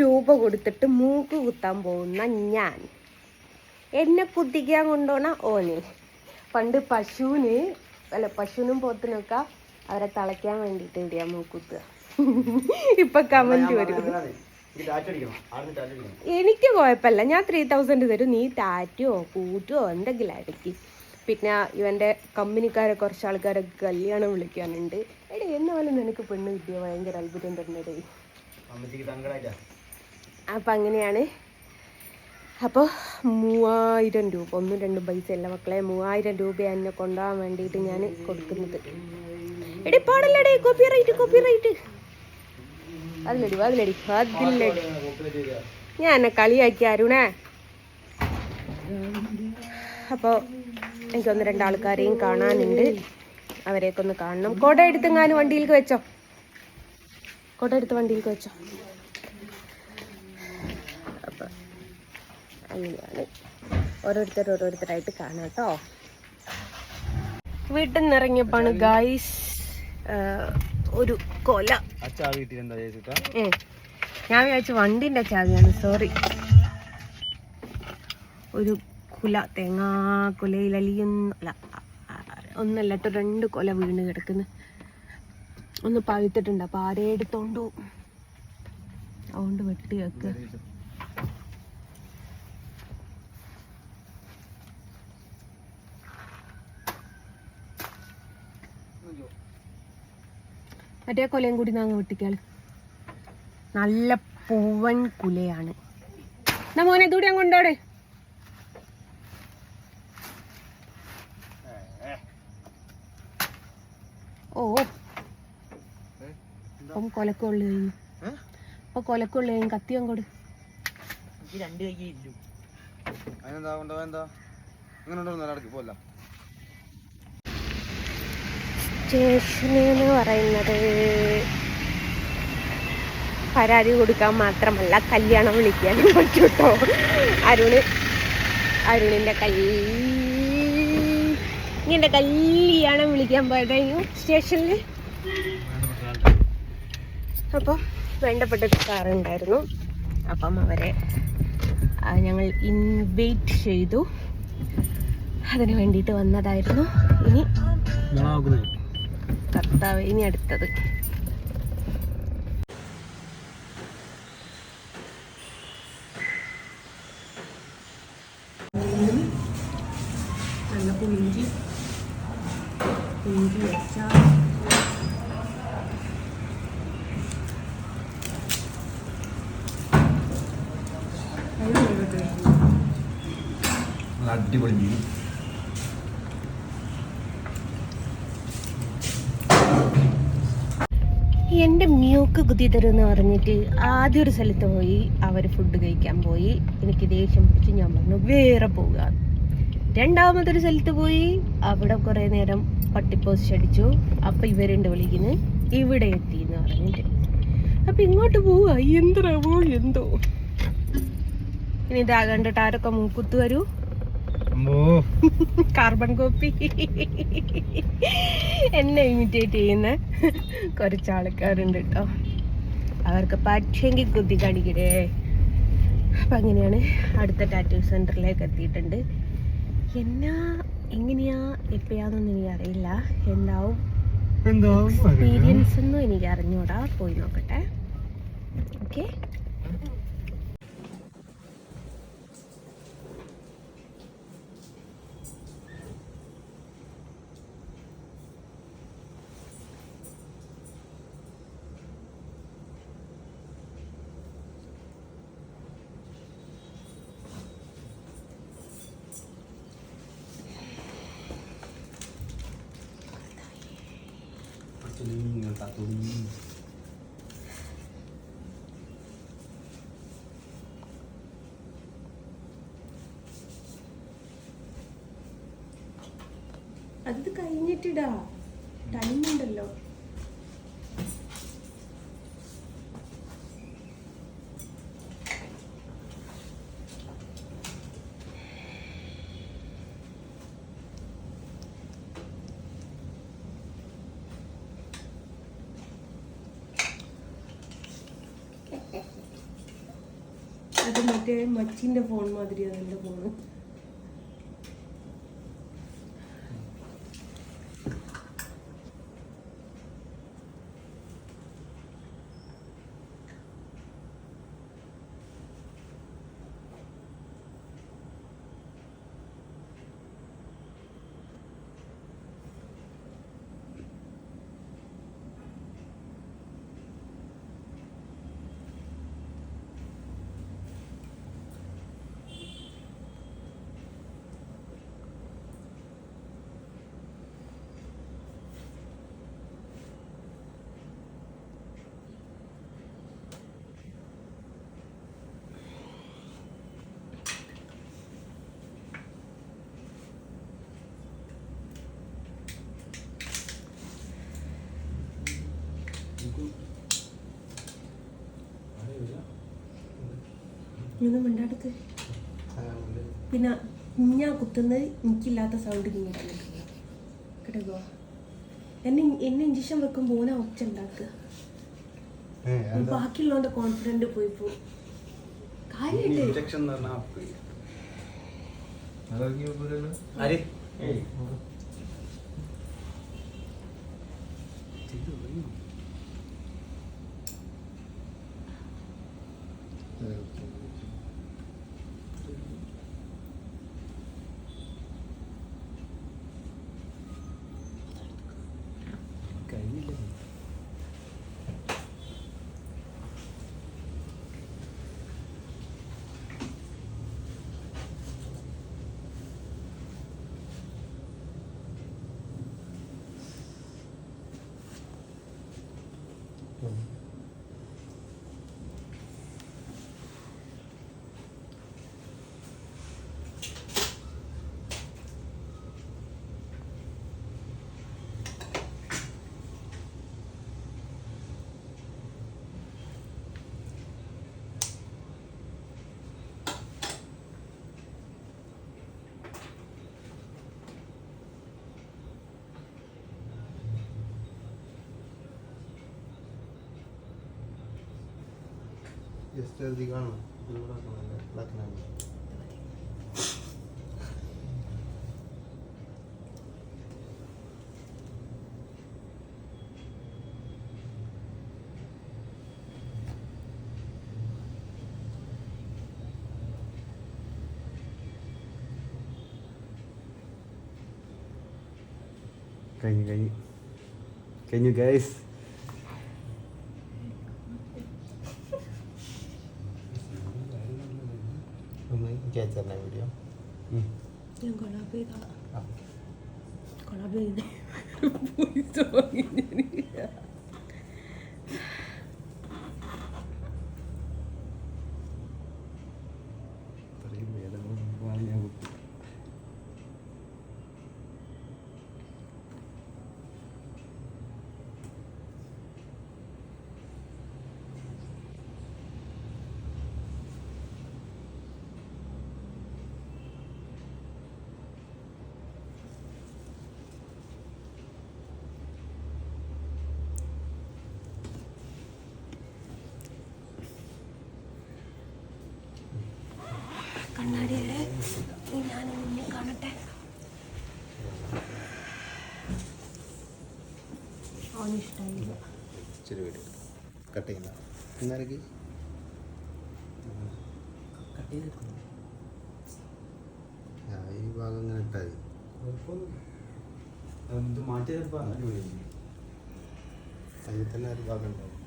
രൂപ കൊടുത്തിട്ട് മൂക്ക് കുത്താൻ പോകുന്ന ഞാൻ, എന്നെ കുത്തിക്കാൻ കൊണ്ടുപോണ ഓന്. പണ്ട് പശുവിനും പോത്തിനൊക്കെ അവരെ തളയ്ക്കാൻ വേണ്ടിയിട്ട് ഇവിടെയാ മൂക്കുത്തുക. ഇപ്പൊ കമന്റ് വരും. എനിക്ക് കുഴപ്പമില്ല, ഞാൻ 3000 തരും, നീ ടാറ്റുവോ കൂറ്റുവോ എന്തെങ്കിലും അടക്കി. പിന്നെ ഇവന്റെ കമ്പനിക്കാരെ കുറച്ച് ആൾക്കാരൊക്കെ കല്യാണം വിളിക്കാനുണ്ട്. എടേ എന്നാലും നിനക്ക് പെണ്ണ് കിട്ടിയ ഭയങ്കര അത്ഭുതം തന്നെടേ. അപ്പൊ അങ്ങനെയാണ്. അപ്പോൾ 3000 രൂപ, 1-2 പൈസ അല്ല മക്കളെ, 3000 രൂപ എന്നെ കൊണ്ടുപോകാൻ വേണ്ടിയിട്ട് ഞാൻ കൊടുക്കുന്നത്. എടി പാടല്ലടേ, കോപ്പിറൈറ്റ്. അതിലടി. ഞാൻ എന്നെ കളിയാക്കി അരുണേ. അപ്പോൾ എനിക്ക് 1-2 ആൾക്കാരെയും കാണാനുണ്ട്, അവരെയൊക്കെ ഒന്ന് കാണണം. കൊട എടുത്തെങ്ങാനും വണ്ടിയിലേക്ക് വെച്ചോ. അപ്പം അങ്ങനെയാണ്, ഓരോരുത്തരായിട്ട് കാണാം കേട്ടോ. വീട്ടിൽ നിന്ന് ഇറങ്ങിയപ്പാണ് ഗായ്സ് ഒരു കൊല. ഞാൻ വിചാരിച്ചു വണ്ടിന്റെ ചാവിയാണ്, സോറി. ഒരു കുല, തേങ്ങാക്കുലയിൽ ഒന്നല്ല 2 കൊല വീണ് കിടക്കുന്നു. ഒന്ന് പഴുത്തിട്ടുണ്ട്, അപ്പൊ ആരെ എടുത്തോണ്ടു, അതുകൊണ്ട് വെട്ടി വെക്കുക. മറ്റേ കൊലയും കൂടി നാങ്ങ വെട്ടിക്കാള്. നല്ല പൂവൻ കുലയാണ്. എന്നാ മോനെ ഇതൂടെ ഞാൻ കൊണ്ടോടെ. ഓ അപ്പം കൊലക്കുള്ള കത്തി അങ്ങോട്ട്. സ്റ്റേഷനെന്ന് പറയുന്നത് പരാതി കൊടുക്കാൻ മാത്രമല്ല, കല്യാണം വിളിക്കാനും പറ്റും കേട്ടോ. അരുണിന്റെ കല്യാണം വിളിക്കാൻ പോയതായിരുന്നു സ്റ്റേഷനിൽ. അപ്പം വേണ്ടപ്പെട്ട കാറുണ്ടായിരുന്നു, അപ്പം അവരെ ഞങ്ങൾ ഇൻവൈറ്റ് ചെയ്തു, അതിന് വേണ്ടിയിട്ട് വന്നതായിരുന്നു. ഇനി അടുത്തത് നല്ല പുഞ്ചി വെച്ചാൽ അടിപൊളി മീൻ. എൻ്റെ മ്യൂക്ക് കുത്തി തരുമെന്ന് പറഞ്ഞിട്ട് ആദ്യം ഒരു സ്ഥലത്ത് പോയി, അവർ ഫുഡ് കഴിക്കാൻ പോയി. എനിക്ക് ദേഷ്യം പിടിച്ച് ഞാൻ പറഞ്ഞു വേറെ പോവുക. രണ്ടാമതൊരു സ്ഥലത്ത് പോയി, അവിടെ കുറേ നേരം പട്ടിപ്പോസ്റ്റ് അടിച്ചു. അപ്പം ഇവരുണ്ട് വിളിക്കുന്നത്, ഇവിടെ എത്തി എന്ന് പറഞ്ഞിട്ട്. അപ്പം ഇങ്ങോട്ട് പോവുക, എന്തോ ഇനി ഇതാ കണ്ടിട്ട് ആരൊക്കെ മൂക്കുത്ത് വരൂ. കാർബൺ കോപ്പി എന്നെ ഇമിറ്റേറ്റ് ചെയ്യുന്ന കുറച്ച് ആൾക്കാരുണ്ട് കേട്ടോ. അവർക്ക് പറ്റെങ്കിൽ കുത്തി കാണിക്കടേ. അപ്പം അങ്ങനെയാണ് അടുത്ത ടാറ്റൂ സെൻറ്ററിലേക്ക് എത്തിയിട്ടുണ്ട്. എങ്ങനെയാ എപ്പോഴാന്നൊന്നും എനിക്കറിയില്ല, എന്താവും എക്സ്പീരിയൻസ് ഒന്നും എനിക്ക് അറിഞ്ഞൂടാ. പോയി നോക്കട്ടെ. ഓക്കെ. അത് കഴിഞ്ഞിട്ടിടാ, ടൈം ഉണ്ടല്ലോ. മറ്റേ മച്ചിന്റെ ഫോൺ മാതിരിയാണ് എൻ്റെ ഫോണ്. മിണ്ടാടുത്ത് പിന്നെ ഞാൻ കുത്തുന്നത് എനിക്കില്ലാത്ത സൗണ്ട് ഇങ്ങനെ കിടക്കുക. എന്നെ ഇഞ്ചക്ഷൻ വെക്കുമ്പോൾ ഓനെ ഒച്ച ഉണ്ടാക്കുക. ബാക്കിയുള്ളവന്റെ കോൺഫിഡന്റ് പോയി പോകും. ജസ്റ്റ് അത് കാണണം. കഴിഞ്ഞു ഗൈസ്. വീഡിയോ ഞാൻ കൊളാബ് ചെയ്ത കണ്ണാടിയുടെ ഞാൻ മുന്നേ കാണട്ടെ. അവനിഷ്ടായില്ല. ഇച്ചിരി വീഡിയോ കട്ട് ചെയ്യുന്ന ഇന്നരക്ക് ഈ ഭാഗം ഇങ്ങനെ ഇട്ടാൽ അതിൽ തന്നെ ഒരു ഭാഗം ഉണ്ടാവും.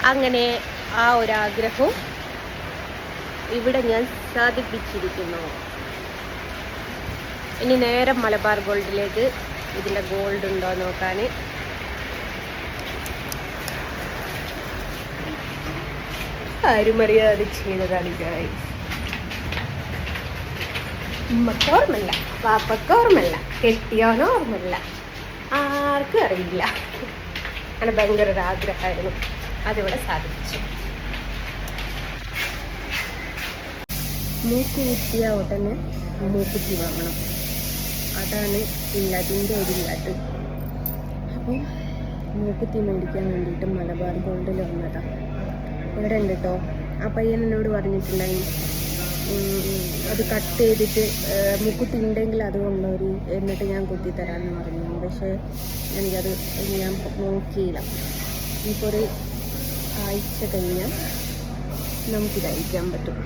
അങ്ങനെ ആ ഒരാഗ്രഹവും ഇവിടെ ഞാൻ സാധിപ്പിച്ചിരിക്കുന്നു. ഇനി നേരെ മലബാർ ഗോൾഡിലേക്ക് ഇതിൻ്റെ ഗോൾഡ് ഉണ്ടോ നോക്കാൻ. ആരും അറിയാതെ ചെയ്തതാണ് ഗൈസ്. ഉമ്മക്ക് ഓർമ്മയില്ല, പാപ്പക്ക് ഓർമ്മയില്ല, കെട്ടിയോനോ ഓർമ്മയില്ല, ആർക്കും അറിയില്ല. അങ്ങനെ ഭയങ്കര ഒരു ആഗ്രഹമായിരുന്നു, അതിവിടെ സാധിച്ചു. മൂക്ക് കുത്തിയ ഉടനെ മൂക്കുത്തി വാങ്ങണം, അതാണ് ഇല്ലതിൻ്റെ ഒരു ഇല്ലാട്ട്. അപ്പം മൂക്കുത്തി മേടിക്കാൻ വേണ്ടിയിട്ട് മലബാർ ഗോൾഡിൽ വന്നതാണ്. ഇവിടെ ഉണ്ട് കേട്ടോ. ആ പയ്യൻ എന്നോട് പറഞ്ഞിട്ടുണ്ടായി അത് കട്ട് ചെയ്തിട്ട് മൂക്കുത്തി ഉണ്ടെങ്കിൽ അത് കൊണ്ടുവരും, എന്നിട്ട് ഞാൻ കുത്തിത്തരാമെന്ന് പറഞ്ഞു. പക്ഷേ എനിക്കത് ഞാൻ നോക്കിയില്ല. ഇപ്പോൾ ഒരു ആഴ്ച കഴിഞ്ഞാൽ നമുക്കിത് അയക്കാൻ പറ്റും.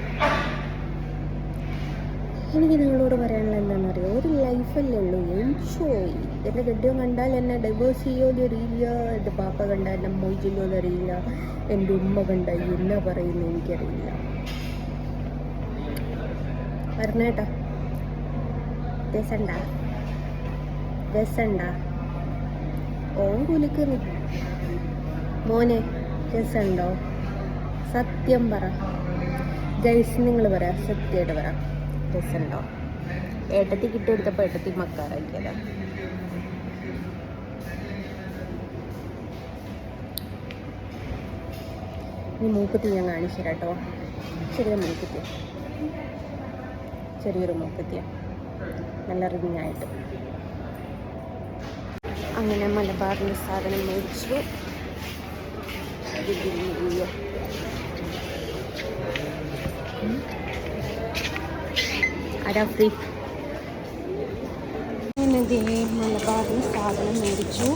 എനിക്ക് നിങ്ങളോട് പറയാനുള്ള എന്താണെന്നറിയോ, ഒരു ലൈഫല്ലേ ഉള്ളൂ, എൻജോയ്. എൻ്റെ ഗഡ്യം കണ്ടാൽ എന്നെ ഡൈവേഴ്സ് ചെയ്യുമോ അറിയില്ല, എൻ്റെ പാപ്പ കണ്ടാൽ എന്നെ മൊയ്ജില്ലോ അറിയില്ല, എൻ്റെ ഉമ്മ കണ്ടാൽ എന്നാ പറയുന്നത് എനിക്കറിയില്ല. പറഞ്ഞേട്ടാ, രസണ്ട രസണ്ട ഓൻ കുലിക്കുന്നു. മോനെ രസമുണ്ടോ? സത്യം പറ ഗൈസ്, നിങ്ങൾ പറ, സത്യമായിട്ട് പറ, രസമുണ്ടോ? ഏട്ടത്തി കിട്ടിയെടുത്തപ്പോൾ ഏട്ടത്തി മക്കാറാക്കിയതാ. ഈ മൂക്കുത്തി ഞാൻ കാണിച്ചു തരാം കേട്ടോ. ചെറിയ മൂക്കുത്തിയ, ചെറിയൊരു മൂക്കുത്തിയ, നല്ല റിങ്ങായിട്ട്. അങ്ങനെ മലബാറിൻ്റെ സാധനം മേടിച്ചു. അതാ ഫ്രീ. അങ്ങനെ മലബാറിന് സാധനം മേടിച്ചു.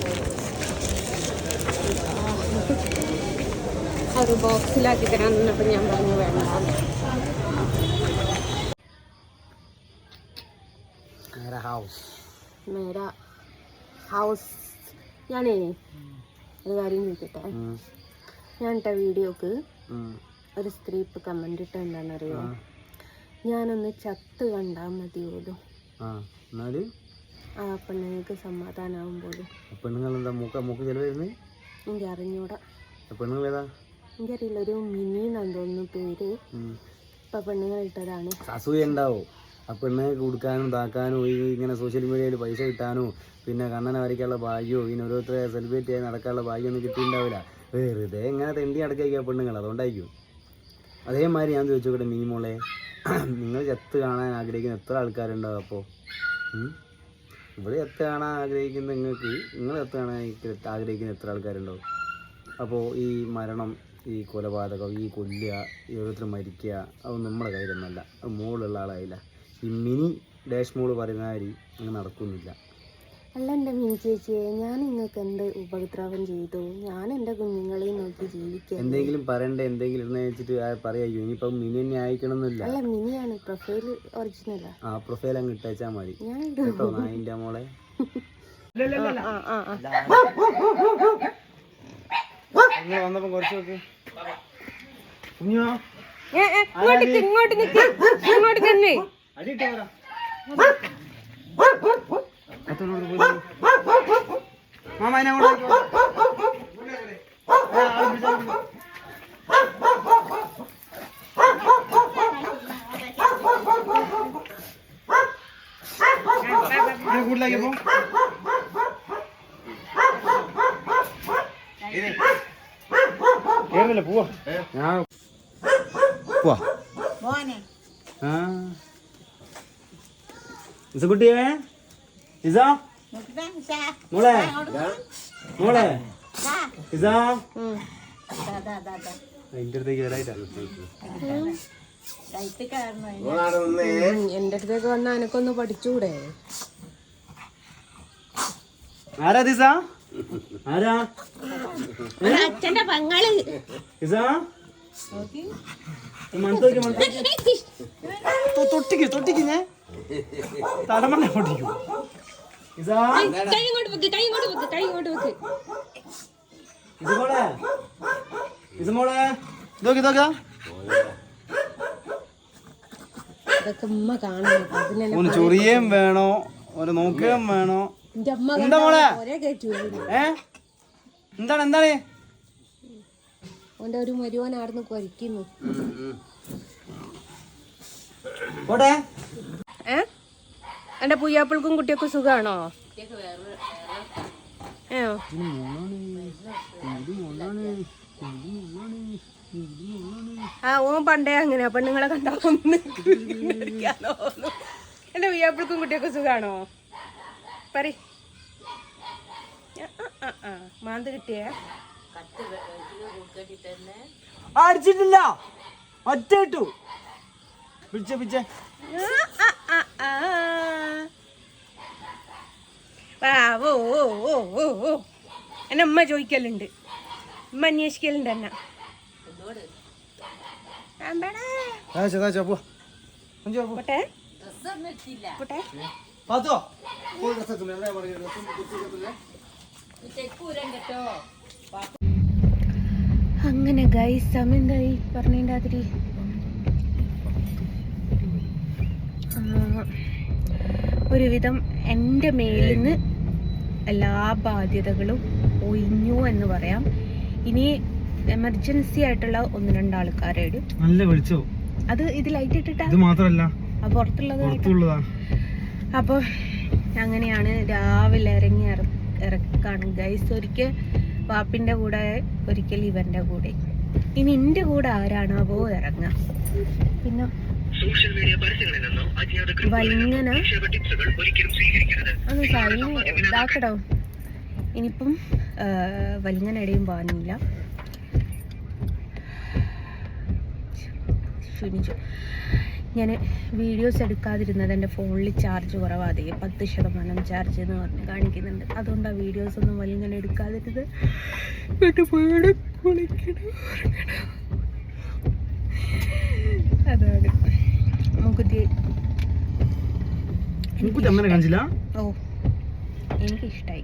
അത് ബോക്സിലാക്കി തരാൻ നിന്നപ്പോൾ ഞാൻ പറഞ്ഞു വേണ്ട. മേരാ ഹൗസ്. ഞാനേ ഒരു കാര്യം ചോദിക്കട്ടെ. ഞാൻ ഇട്ട വീഡിയോക്ക് ഒരു സ്ത്രീ ഇപ്പം കമൻ്റ് ഇട്ട എന്താണെന്നറിയോ, ഞാനൊന്ന് ചത്ത് കണ്ടാൽ മതിയോലും ആ പെണ്ണുങ്ങൾക്ക് സമാധാനമാവും പോലും. എനിക്ക് അറിഞ്ഞൂടാ, എനിക്കറിയില്ല. ഒരു മിനി എന്നാണ് തോന്നുന്നു പേര്. ഇപ്പൊ പെണ്ണുങ്ങൾ ഇട്ടതാണ്. അസൂയുണ്ടാവും ആ പെണ്ണുങ്ങൾക്ക് കൊടുക്കാനും ഇതാക്കാനും, ഇങ്ങനെ സോഷ്യൽ മീഡിയയിൽ പൈസ കിട്ടാനും, പിന്നെ കണ്ണനെ വരയ്ക്കാനുള്ള ഭാഗ്യമോ പിന്നെ ഓരോരുത്തരെ സെലിബ്രേറ്റ് ചെയ്യാൻ നടക്കാനുള്ള ഭാഗ്യമൊന്നും കിട്ടിയിട്ടുണ്ടാവില്ല. വെറുതെ ഇങ്ങനെ തെണ്ടി അടക്കുക പെണ്ണുങ്ങൾ, അതുകൊണ്ടായിരിക്കും. അതേമാതിരി ഞാൻ ചോദിച്ചോട്ടെ മിനിമോളെ, നിങ്ങൾ ചത്ത് കാണാൻ ആഗ്രഹിക്കുന്ന എത്ര ആൾക്കാരുണ്ടാവും? അപ്പോൾ ഇവിടെ ചത്ത് കാണാൻ ആഗ്രഹിക്കുന്ന നിങ്ങൾ ചത്ത് കാണാൻ ആഗ്രഹിക്കുന്ന എത്ര ആൾക്കാരുണ്ടാവും? അപ്പോൾ ഈ മരണം, ഈ കൊലപാതകം, ഈ കൊല്ലുക, ഈ ഓരോരുത്തർ മരിക്കുക, അതൊന്നും നമ്മുടെ കയ്യിലൊന്നുമല്ല, അത് മോളുള്ള ആളായില്ല. ഈ മിനി ഡാഷ് മോള് പറയുന്ന കാര്യം അങ്ങനെ നടക്കുന്നില്ല. അല്ല എൻ്റെ മിനി ചേച്ചിയെ, ഞാൻ നിങ്ങൾക്ക് എന്ത് ഉപദ്രവം ചെയ്തു? ഞാൻ എൻ്റെ കുഞ്ഞുങ്ങളെ നോക്കി ജീവിക്കുക. എന്തെങ്കിലും പറയണ്ടേ, എന്തെങ്കിലും ഇടുന്ന വെച്ചിട്ട് പറയായോ? ഇനിയിപ്പം മിനി തന്നെ അയക്കണമെന്നില്ല. അല്ല, മിനിയാണ് പ്രൊഫൈൽ ഒറിജിനലാ. ആ പ്രൊഫൈൽ അങ്ങ് ഇട്ടയച്ചാൽ മതി കേട്ടോ നായിൻ്റെ മോളെ. വന്നപ്പോ കുറച്ച് നോക്ക്. ഇങ്ങോട്ട് നിൽക്ക്, ഇങ്ങോട്ട് തന്നെ. മാമനെ കൂടുതലാക്കിയപ്പോ കേറില്ല, പോവാ ഞാൻ പോവാ. ഇസക്കുട്ടിയേ, ഇസ മോളെ, മോളെ ഇസ എന്റെ അടുത്തേക്ക് വരായിട്ടാണ്. എന്റെ അടുത്തേക്ക് വന്ന എനക്കൊന്ന് പഠിച്ചൂടെ? ആരാ ദിസ? ആരാ? അച്ഛന്റെ പങ്ങള്. ഇസ തൊട്ടിക്ക് തൊട്ടിക്ക് ഞാൻ തലമണ്ണ പൊട്ടിക്കും. കൈ ഇങ്ങോട്ട് വെക്ക്, കൈ ഇങ്ങോട്ട് വെക്ക്, കൈ ഇങ്ങോട്ട് വെക്ക്. ഇതുമോളെ, ഇതുമോളെ ഇതൊക്കെ ഇതൊക്കെ അതൊക്കെ ഉമ്മ കാണണം. ഒന്ന് ചൊറിയേം വേണോ, ഒരു നോക്കുകയും വേണോ? എന്താ മോളെ? എന്താണ് എന്താണ് ഓന്റെ ഒരു മരുവനായിരുന്നു കൊരിക്കുന്നു. പോട്ടെ. എന്റെ പുയ്യാപ്പിൾക്കും കുട്ടിയൊക്കെ സുഖാണോ? ആ ഓൻ പണ്ടേ അങ്ങനെ പെണ്ണുങ്ങളെ കണ്ടാ എന്റെ പുയ്യാപ്പിൾക്കും കുട്ടിയൊക്കെ സുഖാണോ? പറ. മാന്ത് കിട്ടിയേ അടിച്ചിട്ടില്ല, ഒറ്റ ഇട്ടു. എന്നെ ഉമ്മ ചോദിക്കലുണ്ട്, ഉമ്മ അന്വേഷിക്കലുണ്ട് എന്നെ. പോട്ടെ പോട്ടെ. അങ്ങനെ ഗൈസ് സമയം എന്തായി പറഞ്ഞതിൻ്റെ ഒരുവിധം എൻ്റെ മേലിൽ നിന്ന് എല്ലാ ബാധ്യതകളും ഒഴിഞ്ഞു എന്ന് പറയാം. ഇനി എമർജൻസി ആയിട്ടുള്ള 1-2 ആൾക്കാരോട് നല്ല വിളിച്ചോ, അത് ഇത് ലൈറ്റ് ഇട്ടിട്ടാ, ഇത് മാത്രല്ല പുറത്തുള്ളതാ. അപ്പോൾ അങ്ങനെയാണ് രാവിലെ ഇറക്കാണ് ഗൈസ്. ഒരിക്കൽ വാപ്പിൻ്റെ കൂടെ, ഒരിക്കൽ ഇവൻ്റെ കൂടെ. ഇനി എൻ്റെ കൂടെ ആരാണാവോ ഇറങ്ങുക. പിന്നെ വലിങ്ങനെ ഒന്ന് കഴിഞ്ഞ് ഇതാക്കടോ. ഇനിയിപ്പം വലിങ്ങനെ ഇടയും പോകാനില്ല. ക്ഷണിച്ചു. ഞാൻ വീഡിയോസ് എടുക്കാതിരുന്നത് എൻ്റെ ഫോണിൽ ചാർജ് കുറവാതെ 10% ചാർജ് എന്ന് പറഞ്ഞ് കാണിക്കുന്നുണ്ട്. അതുകൊണ്ടാണ് വീഡിയോസ് ഒന്നും വലിങ്ങനെ എടുക്കാതിരുന്നത്. വീട്ടിൽ പോയി കുളിക്കണം. അതാണ് മുക്കുത്തി. ഓ എനിക്കിഷ്ടായി.